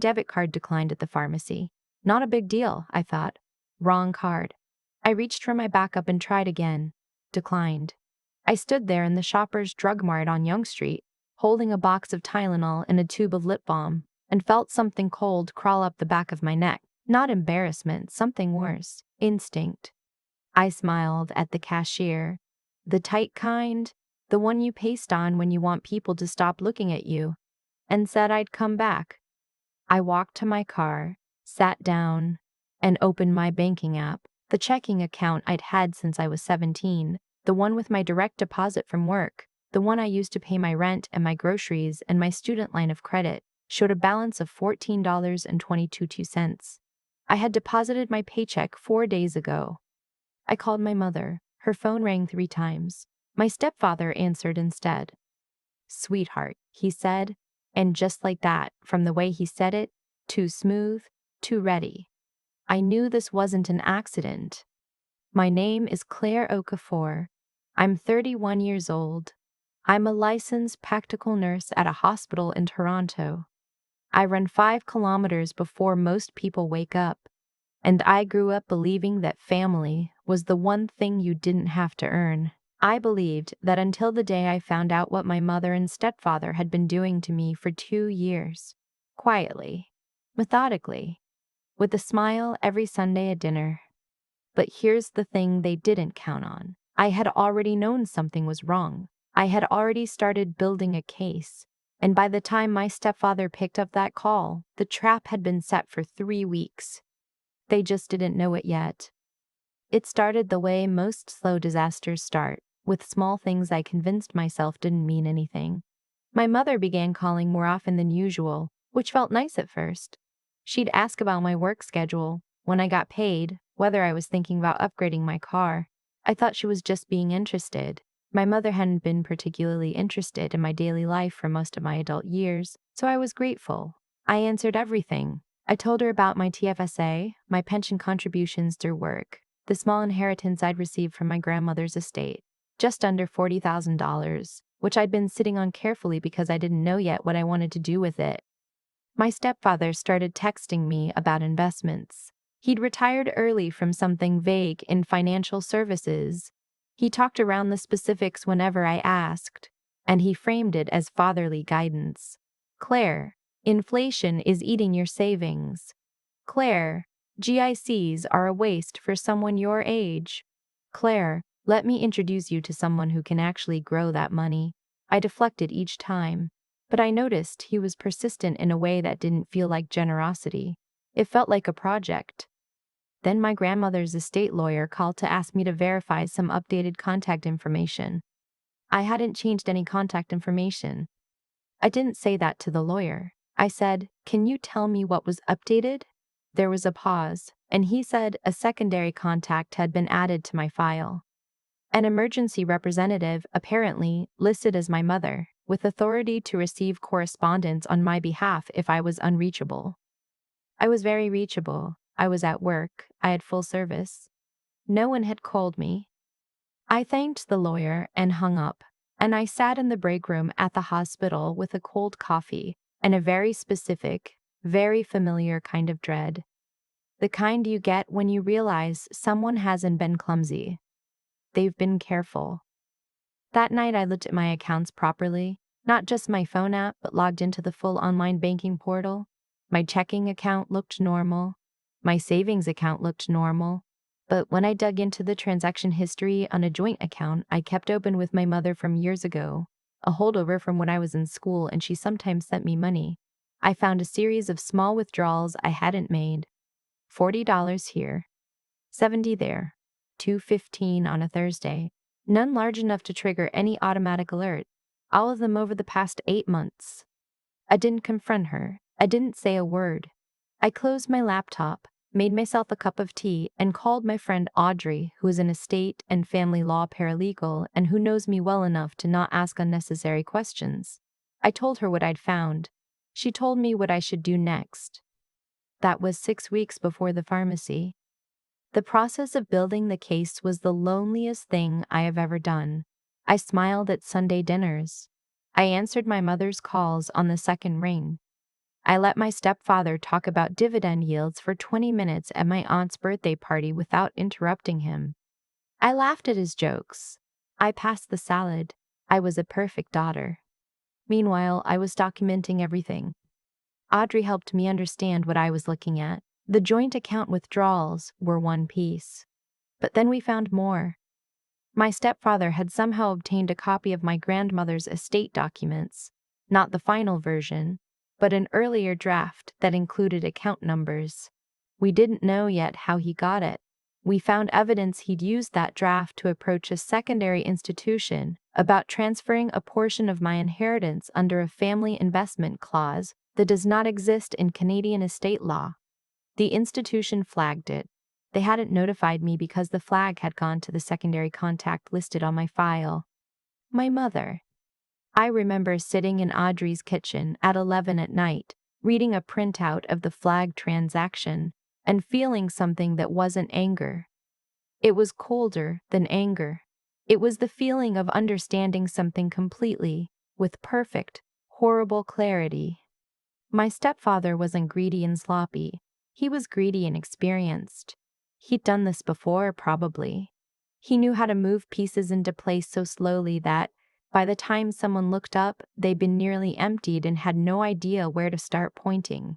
Debit card declined at the pharmacy. Not a big deal, I thought. Wrong card. I reached for my backup and tried again. Declined. I stood there in the Shoppers Drug Mart on Yonge Street, holding a box of Tylenol and a tube of lip balm, and felt something cold crawl up the back of my neck. Not embarrassment, something worse. Instinct. I smiled at the cashier. The tight kind, the one you paste on when you want people to stop looking at you, and said I'd come back. I walked to my car, sat down, and opened my banking app, the checking account I'd had since I was 17, the one with my direct deposit from work, the one I used to pay my rent and my groceries and my student line of credit, showed a balance of $14.22. I had deposited my paycheck 4 days ago. I called my mother. Her phone rang 3 times. My stepfather answered instead. "Sweetheart," he said, and just like that, from the way he said it, too smooth, too ready. I knew this wasn't an accident. My name is Claire Okafor. I'm 31 years old. I'm a licensed practical nurse at a hospital in Toronto. I run 5 kilometers before most people wake up, and I grew up believing that family was the one thing you didn't have to earn. I believed that until the day I found out what my mother and stepfather had been doing to me for 2 years. Quietly, methodically, with a smile every Sunday at dinner. But here's the thing they didn't count on. I had already known something was wrong. I had already started building a case. And by the time my stepfather picked up that call, the trap had been set for 3 weeks. They just didn't know it yet. It started the way most slow disasters start, with small things I convinced myself didn't mean anything. My mother began calling more often than usual, which felt nice at first. She'd ask about my work schedule, when I got paid, whether I was thinking about upgrading my car. I thought she was just being interested. My mother hadn't been particularly interested in my daily life for most of my adult years, so I was grateful. I answered everything. I told her about my TFSA, my pension contributions through work, the small inheritance I'd received from my grandmother's estate, just under $40,000, which I'd been sitting on carefully because I didn't know yet what I wanted to do with it. My stepfather started texting me about investments. He'd retired early from something vague in financial services. He talked around the specifics whenever I asked, and he framed it as fatherly guidance. "Claire, inflation is eating your savings. Claire, GICs are a waste for someone your age. Claire, let me introduce you to someone who can actually grow that money." I deflected each time, but I noticed he was persistent in a way that didn't feel like generosity. It felt like a project. Then my grandmother's estate lawyer called to ask me to verify some updated contact information. I hadn't changed any contact information. I didn't say that to the lawyer. I said, "Can you tell me what was updated?" There was a pause, and he said a secondary contact had been added to my file. An emergency representative, apparently, listed as my mother, with authority to receive correspondence on my behalf if I was unreachable. I was very reachable. I was at work. I had full service. No one had called me. I thanked the lawyer and hung up, and I sat in the break room at the hospital with a cold coffee and a very specific, very familiar kind of dread. The kind you get when you realize someone hasn't been clumsy. They've been careful. That night I looked at my accounts properly, not just my phone app, but logged into the full online banking portal. My checking account looked normal. My savings account looked normal. But when I dug into the transaction history on a joint account I kept open with my mother from years ago, a holdover from when I was in school and she sometimes sent me money, I found a series of small withdrawals I hadn't made. $40 here, $70 there, $2.15 on a Thursday. None large enough to trigger any automatic alert. All of them over the past 8 months. I didn't confront her. I didn't say a word. I closed my laptop, made myself a cup of tea, and called my friend Audrey, who is an estate and family law paralegal and who knows me well enough to not ask unnecessary questions. I told her what I'd found. She told me what I should do next. That was 6 weeks before the pharmacy. The process of building the case was the loneliest thing I have ever done. I smiled at Sunday dinners. I answered my mother's calls on the second ring. I let my stepfather talk about dividend yields for 20 minutes at my aunt's birthday party without interrupting him. I laughed at his jokes. I passed the salad. I was a perfect daughter. Meanwhile, I was documenting everything. Audrey helped me understand what I was looking at. The joint account withdrawals were one piece. But then we found more. My stepfather had somehow obtained a copy of my grandmother's estate documents, not the final version, but an earlier draft that included account numbers. We didn't know yet how he got it. We found evidence he'd used that draft to approach a secondary institution about transferring a portion of my inheritance under a family investment clause that does not exist in Canadian estate law. The institution flagged it. They hadn't notified me because the flag had gone to the secondary contact listed on my file. My mother. I remember sitting in Audrey's kitchen at 11 at night, reading a printout of the flag transaction, and feeling something that wasn't anger. It was colder than anger. It was the feeling of understanding something completely, with perfect, horrible clarity. My stepfather wasn't greedy and sloppy. He was greedy and experienced. He'd done this before, probably. He knew how to move pieces into place so slowly that, by the time someone looked up, they'd been nearly emptied and had no idea where to start pointing.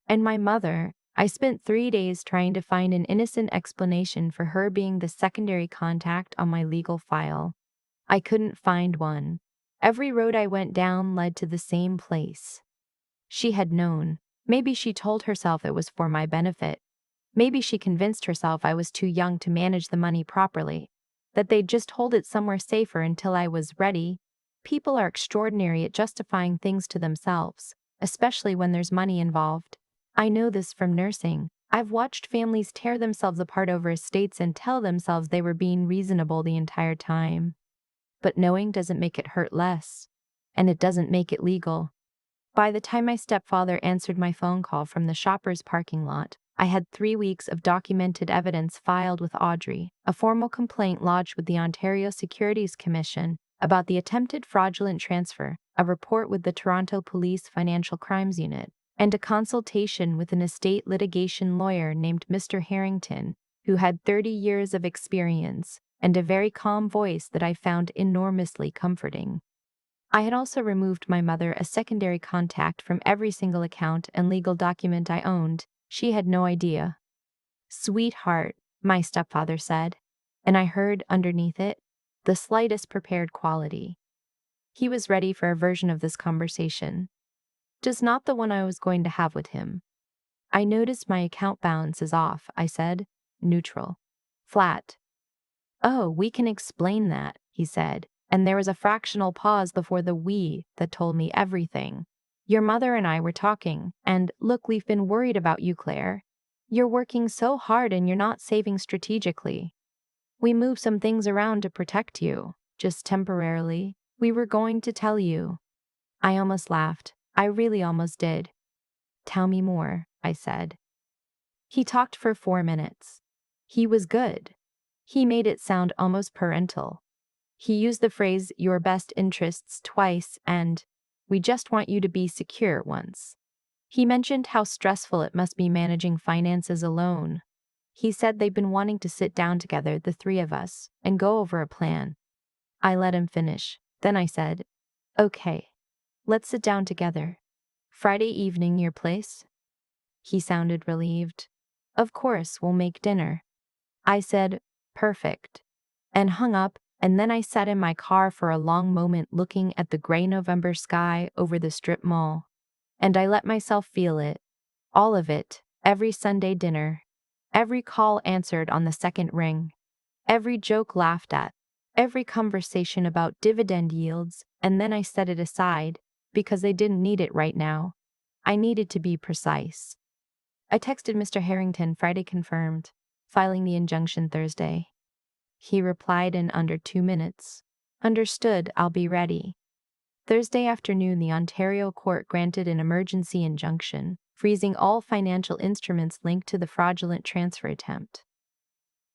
And my mother, I spent 3 days trying to find an innocent explanation for her being the secondary contact on my legal file. I couldn't find one. Every road I went down led to the same place. She had known. Maybe she told herself it was for my benefit. Maybe she convinced herself I was too young to manage the money properly, that they'd just hold it somewhere safer until I was ready. People are extraordinary at justifying things to themselves, especially when there's money involved. I know this from nursing. I've watched families tear themselves apart over estates and tell themselves they were being reasonable the entire time. But knowing doesn't make it hurt less, and it doesn't make it legal. By the time my stepfather answered my phone call from the Shoppers parking lot, I had 3 weeks of documented evidence filed with Audrey, a formal complaint lodged with the Ontario Securities Commission about the attempted fraudulent transfer, a report with the Toronto Police Financial Crimes Unit, and a consultation with an estate litigation lawyer named Mr. Harrington, who had 30 years of experience and a very calm voice that I found enormously comforting. I had also removed my mother as secondary contact from every single account and legal document I owned. She had no idea. "Sweetheart," my stepfather said, and I heard, underneath it, the slightest prepared quality. He was ready for a version of this conversation. Just not the one I was going to have with him. "I noticed my account balance is off," I said. "Neutral. Flat." "Oh, we can explain that," he said, and there was a fractional pause before the "we" that told me everything. "Your mother and I were talking, and look, we've been worried about you, Claire. You're working so hard and you're not saving strategically. We moved some things around to protect you, just temporarily. We were going to tell you." I almost laughed. I really almost did. "Tell me more," I said. He talked for 4 minutes. He was good. He made it sound almost parental. He used the phrase "your best interests" twice and "we just want you to be secure" once. He mentioned how stressful it must be managing finances alone. He said they'd been wanting to sit down together, the three of us, and go over a plan. I let him finish. Then I said, "Okay, let's sit down together. Friday evening, your place?" He sounded relieved. "Of course, we'll make dinner." I said, "Perfect," and hung up, and then I sat in my car for a long moment looking at the gray November sky over the strip mall. And I let myself feel it. All of it. Every Sunday dinner. Every call answered on the second ring. Every joke laughed at. Every conversation about dividend yields, and then I set it aside, because they didn't need it right now. I needed to be precise. I texted Mr. Harrington, Friday confirmed, filing the injunction Thursday. He replied in under 2 minutes. "Understood, I'll be ready." Thursday afternoon, the Ontario court granted an emergency injunction, freezing all financial instruments linked to the fraudulent transfer attempt.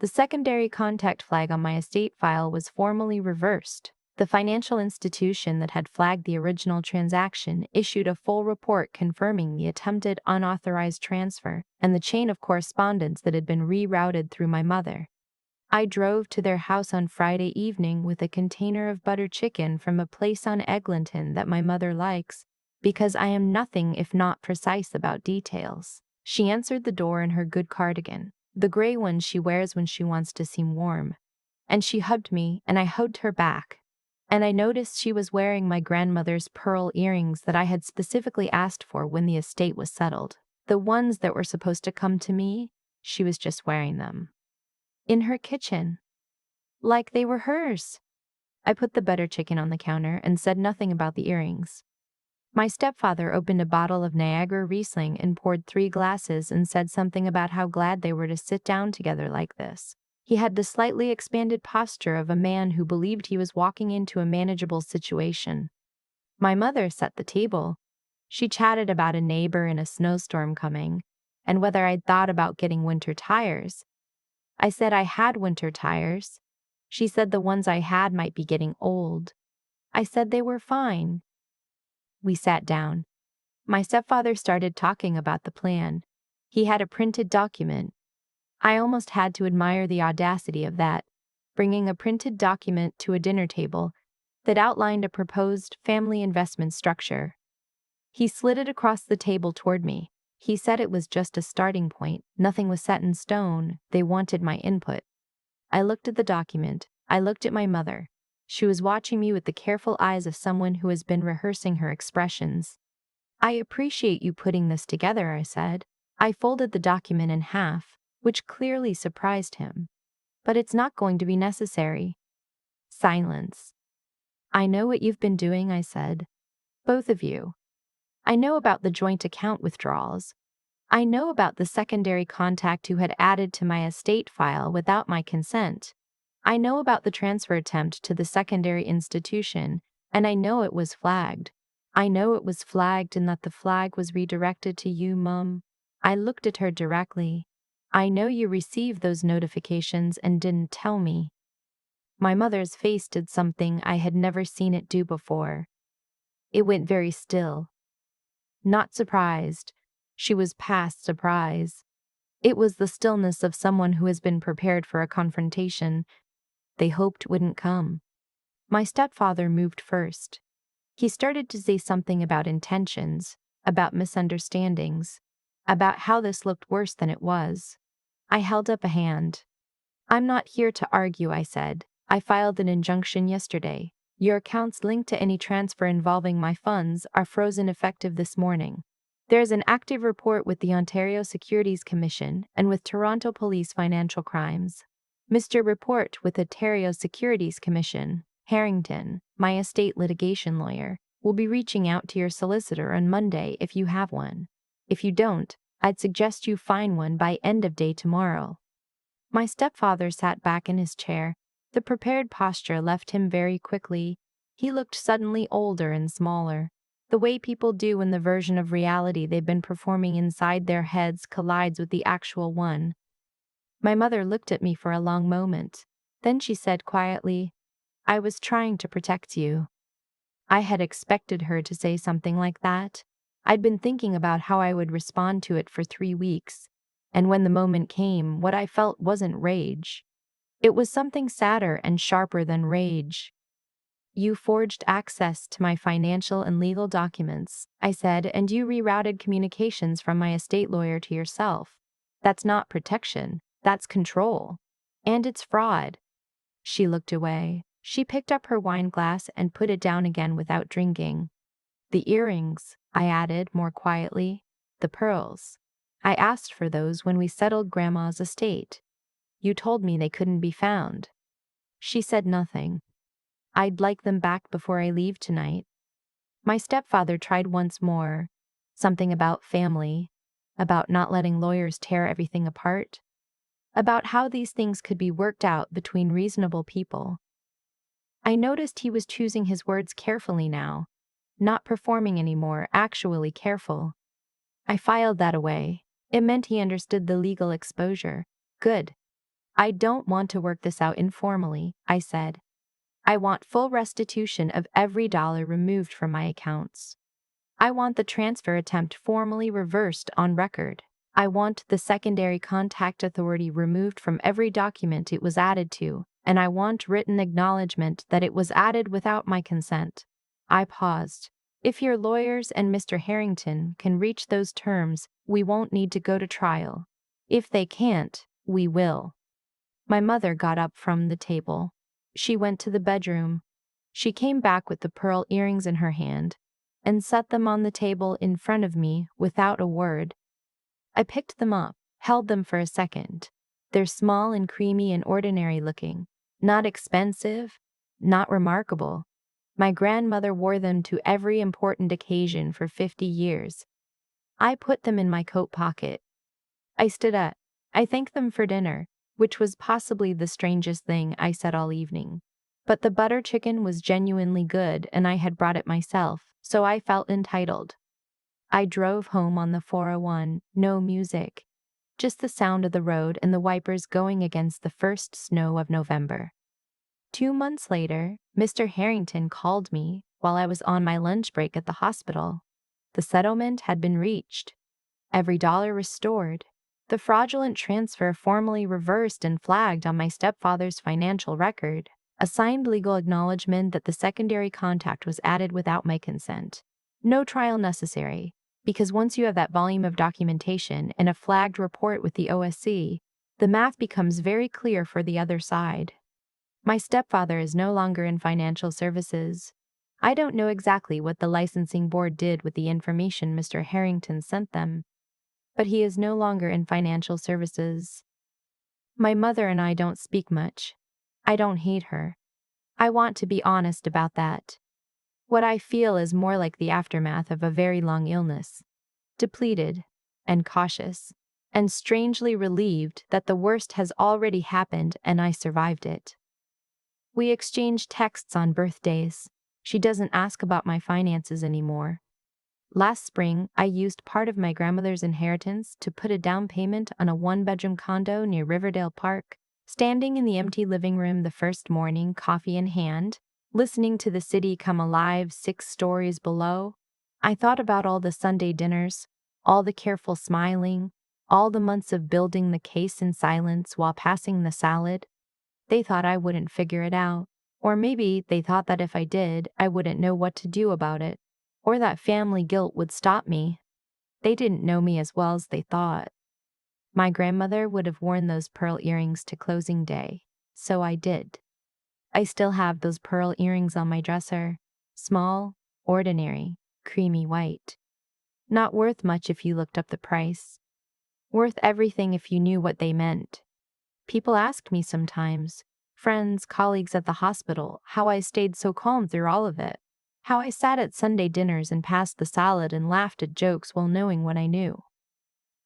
The secondary contact flag on my estate file was formally reversed. The financial institution that had flagged the original transaction issued a full report confirming the attempted unauthorized transfer and the chain of correspondence that had been rerouted through my mother. I drove to their house on Friday evening with a container of butter chicken from a place on Eglinton that my mother likes, because I am nothing if not precise about details. She answered the door in her good cardigan, the gray one she wears when she wants to seem warm. And she hugged me, and I hugged her back. And I noticed she was wearing my grandmother's pearl earrings that I had specifically asked for when the estate was settled. The ones that were supposed to come to me, she was just wearing them. In her kitchen. Like they were hers. I put the butter chicken on the counter and said nothing about the earrings. My stepfather opened a bottle of Niagara Riesling and poured 3 glasses and said something about how glad they were to sit down together like this. He had the slightly expanded posture of a man who believed he was walking into a manageable situation. My mother set the table. She chatted about a neighbor and a snowstorm coming, and whether I'd thought about getting winter tires. I said I had winter tires. She said the ones I had might be getting old. I said they were fine. We sat down. My stepfather started talking about the plan. He had a printed document. I almost had to admire the audacity of that, bringing a printed document to a dinner table that outlined a proposed family investment structure. He slid it across the table toward me. He said it was just a starting point, nothing was set in stone, they wanted my input. I looked at the document. I looked at my mother. She was watching me with the careful eyes of someone who has been rehearsing her expressions. I appreciate you putting this together, I said. I folded the document in half, which clearly surprised him. But it's not going to be necessary. Silence. I know what you've been doing, I said. Both of you. I know about the joint account withdrawals. I know about the secondary contact who had added to my estate file without my consent. I know about the transfer attempt to the secondary institution, and I know it was flagged. I know it was flagged and that the flag was redirected to you, Mum. I looked at her directly. I know you received those notifications and didn't tell me. My mother's face did something I had never seen it do before. It went very still. Not surprised. She was past surprise. It was the stillness of someone who has been prepared for a confrontation they hoped wouldn't come. My stepfather moved first. He started to say something about intentions, about misunderstandings, about how this looked worse than it was. I held up a hand. I'm not here to argue, I said. I filed an injunction yesterday. Your accounts linked to any transfer involving my funds are frozen effective this morning. There is an active report with the Ontario Securities Commission and with Toronto Police Financial Crimes. Mr. Report with Ontario Securities Commission, Harrington, my estate litigation lawyer, will be reaching out to your solicitor on Monday if you have one. If you don't, I'd suggest you find one by end of day tomorrow. My stepfather sat back in his chair. The prepared posture left him very quickly. He looked suddenly older and smaller. The way people do when the version of reality they've been performing inside their heads collides with the actual one. My mother looked at me for a long moment. Then she said quietly, I was trying to protect you. I had expected her to say something like that. I'd been thinking about how I would respond to it for 3 weeks. And when the moment came, what I felt wasn't rage. It was something sadder and sharper than rage. You forged access to my financial and legal documents, I said, and you rerouted communications from my estate lawyer to yourself. That's not protection, that's control. And it's fraud. She looked away. She picked up her wine glass and put it down again without drinking. The earrings, I added more quietly. The pearls. I asked for those when we settled Grandma's estate. You told me they couldn't be found. She said nothing. I'd like them back before I leave tonight. My stepfather tried once more. Something about family, about not letting lawyers tear everything apart, about how these things could be worked out between reasonable people. I noticed he was choosing his words carefully now, not performing anymore, actually careful. I filed that away. It meant he understood the legal exposure. Good. I don't want to work this out informally, I said. I want full restitution of every dollar removed from my accounts. I want the transfer attempt formally reversed on record. I want the secondary contact authority removed from every document it was added to, and I want written acknowledgement that it was added without my consent. I paused. If your lawyers and Mr. Harrington can reach those terms, we won't need to go to trial. If they can't, we will. My mother got up from the table. She went to the bedroom. She came back with the pearl earrings in her hand and set them on the table in front of me without a word. I picked them up, held them for a second. They're small and creamy and ordinary looking. Not expensive, not remarkable. My grandmother wore them to every important occasion for 50 years. I put them in my coat pocket. I stood up. I thanked them for dinner, which was possibly the strangest thing I said all evening. But the butter chicken was genuinely good and I had brought it myself, so I felt entitled. I drove home on the 401, no music. Just the sound of the road and the wipers going against the first snow of November. 2 months later, Mr. Harrington called me while I was on my lunch break at the hospital. The settlement had been reached. Every dollar restored. The fraudulent transfer formally reversed and flagged on my stepfather's financial record. A signed legal acknowledgement that the secondary contact was added without my consent. No trial necessary, because once you have that volume of documentation and a flagged report with the OSC, the math becomes very clear for the other side. My stepfather is no longer in financial services. I don't know exactly what the licensing board did with the information Mr. Harrington sent them, but he is no longer in financial services. My mother and I don't speak much. I don't hate her. I want to be honest about that. What I feel is more like the aftermath of a very long illness. Depleted and cautious, and strangely relieved that the worst has already happened and I survived it. We exchange texts on birthdays. She doesn't ask about my finances anymore. Last spring, I used part of my grandmother's inheritance to put a down payment on a 1-bedroom condo near Riverdale Park. Standing in the empty living room the first morning, coffee in hand, listening to the city come alive 6 stories below, I thought about all the Sunday dinners, all the careful smiling, all the months of building the case in silence while passing the salad. They thought I wouldn't figure it out, or maybe they thought that if I did, I wouldn't know what to do about it, or that family guilt would stop me. They didn't know me as well as they thought. My grandmother would have worn those pearl earrings to closing day, so I did. I still have those pearl earrings on my dresser. Small, ordinary, creamy white. Not worth much if you looked up the price. Worth everything if you knew what they meant. People asked me sometimes, friends, colleagues at the hospital, how I stayed so calm through all of it. How I sat at Sunday dinners and passed the salad and laughed at jokes while knowing what I knew.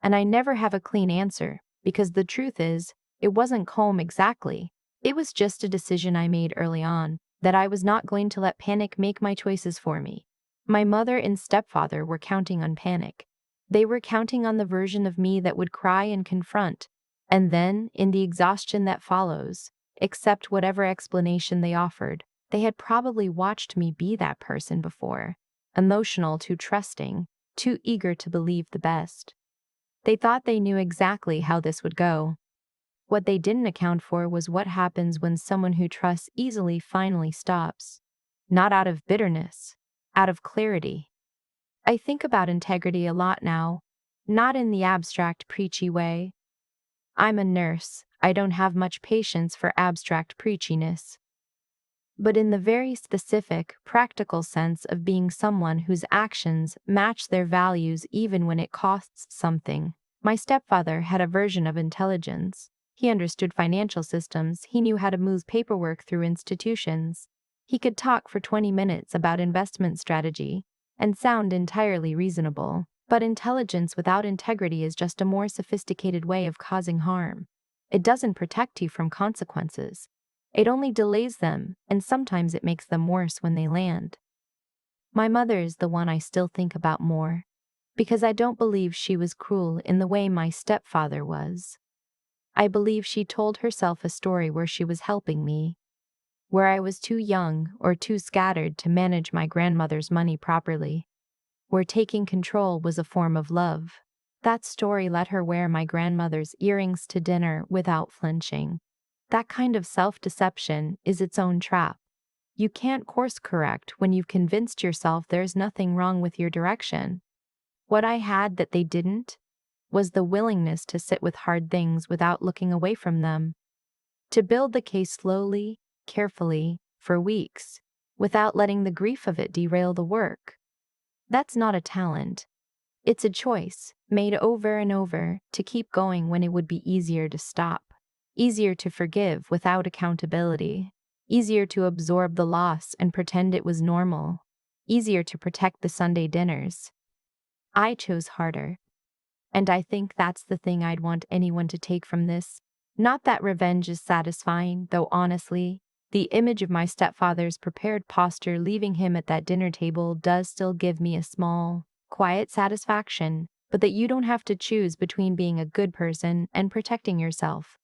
And I never have a clean answer, because the truth is, it wasn't calm exactly. It was just a decision I made early on, that I was not going to let panic make my choices for me. My mother and stepfather were counting on panic. They were counting on the version of me that would cry and confront, and then, in the exhaustion that follows, accept whatever explanation they offered. They had probably watched me be that person before, emotional, too trusting, too eager to believe the best. They thought they knew exactly how this would go. What they didn't account for was what happens when someone who trusts easily finally stops. Not out of bitterness, out of clarity. I think about integrity a lot now, not in the abstract, preachy way. I'm a nurse. I don't have much patience for abstract preachiness. But in the very specific, practical sense of being someone whose actions match their values even when it costs something. My stepfather had a version of intelligence. He understood financial systems. He knew how to move paperwork through institutions. He could talk for 20 minutes about investment strategy and sound entirely reasonable. But intelligence without integrity is just a more sophisticated way of causing harm. It doesn't protect you from consequences. It only delays them, and sometimes it makes them worse when they land. My mother is the one I still think about more, because I don't believe she was cruel in the way my stepfather was. I believe she told herself a story where she was helping me. where I was too young or too scattered to manage my grandmother's money properly, where taking control was a form of love. That story let her wear my grandmother's earrings to dinner without flinching. That kind of self-deception is its own trap. You can't course correct when you've convinced yourself there's nothing wrong with your direction. What I had that they didn't was the willingness to sit with hard things without looking away from them, to build the case slowly, carefully, for weeks, without letting the grief of it derail the work. That's not a talent. It's a choice, made over and over, to keep going when it would be easier to stop, easier to forgive without accountability, easier to absorb the loss and pretend it was normal, easier to protect the Sunday dinners. I chose harder. And I think that's the thing I'd want anyone to take from this. Not that revenge is satisfying, though honestly, the image of my stepfather's prepared posture leaving him at that dinner table does still give me a small, quiet satisfaction, but that you don't have to choose between being a good person and protecting yourself.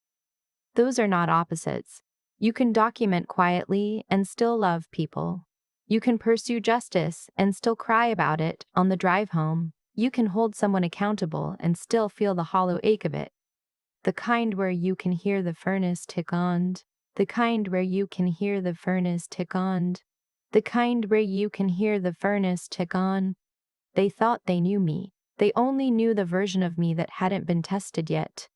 Those are not opposites. You can document quietly and still love people. You can pursue justice and still cry about it on the drive home. You can hold someone accountable and still feel the hollow ache of it. The kind where you can hear the furnace tick on. The kind where you can hear the furnace tick on. The kind where you can hear the furnace tick on. They thought they knew me. They only knew the version of me that hadn't been tested yet.